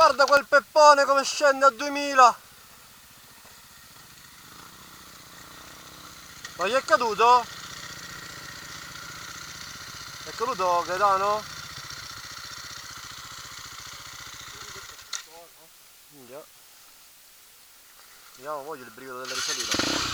Guarda quel peppone come scende a 2000. Ma gli è caduto? È caduto Gaetano? Minchia. Vediamo, voglio il brivido della risalita.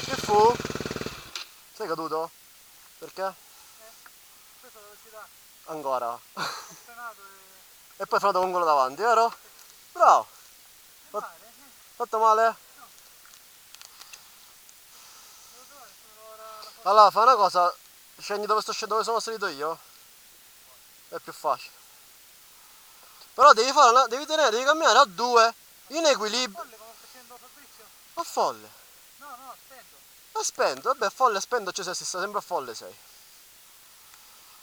Che fu? Sei caduto? Perché? Questa è la velocità. Ancora. Ho frenato E poi frenato con quello davanti, vero? Bravo! male, Fatto male? no. Devo trovare solo ora la foto. Allora, fai una cosa, scendi dove sto scendendo, dove sono salito io. È più facile. Però devi fare devi tenere, devi camminare a due, in equilibrio. Folle come sta facendo Fabrizio? A folle. No, spento. A spento, vabbè, a folle, a spento, cioè se sta sempre a folle sei.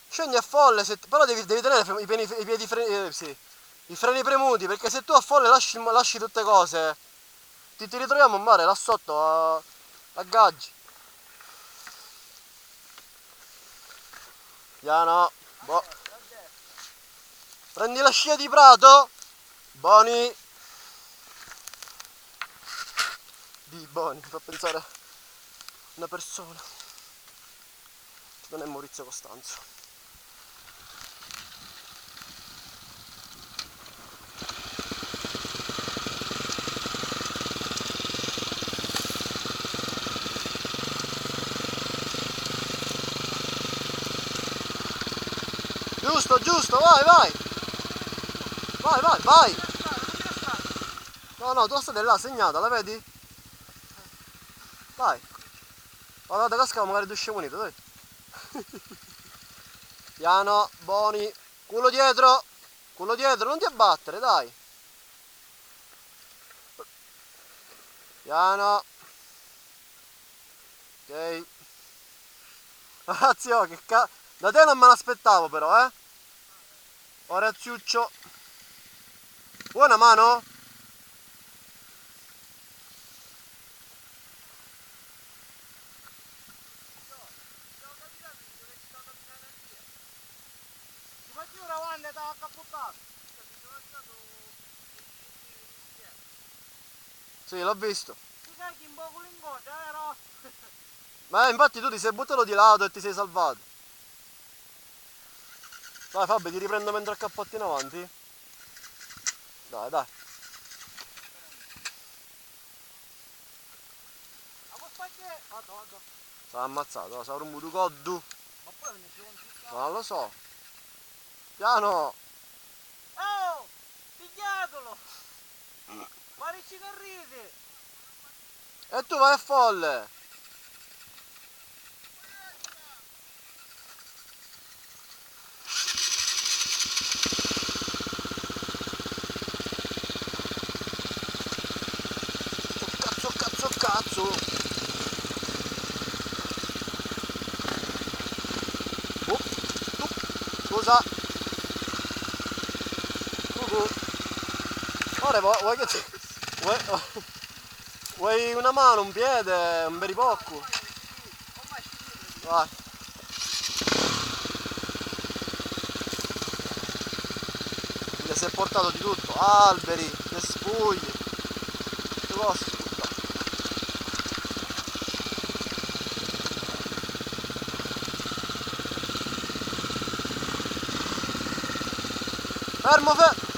Scendi a folle, però devi tenere i piedi sì, i freni premuti, perché se tu a folle lasci tutte cose, ti ritroviamo a mare là sotto a Gaggi. Piano, boh. Prendi la scia di Prato, Boni. Di Boni, mi fa pensare a una persona. Non è Maurizio Costanzo. Giusto, vai! Vai! No, tua strada è là, segnata, la vedi? Vai! Guarda, cascava magari due scemunite, dai! Piano, Boni, culo dietro, non ti abbattere, dai! Piano! Ok! Ragazzi, oh, che da te non me l'aspettavo però, eh! Ora Ziuccio! Vuoi una mano? Ti faccio ora quando ti ha cappottato. Sì, l'ho visto. Tu sai che un po' in coda, vero? Ma infatti tu ti sei buttato di lato e ti sei salvato. Dai Fabio, ti riprendo mentre accappotti in avanti. Dai. Ma puoi spacchiare? Vado. S'ha ammazzato, sa un budu coddu. Ma poi mi si consiglia. Non lo so. Piano! Oh! Pigliatelo! Guardici che ride! E tu vai a folle! Cazzo! Scusa! Ora vuoi che ti... Vuoi una mano, un piede, un beripocco? Vai! Gli si è portato di tutto, alberi, cespugli, tutte cose. Fermo!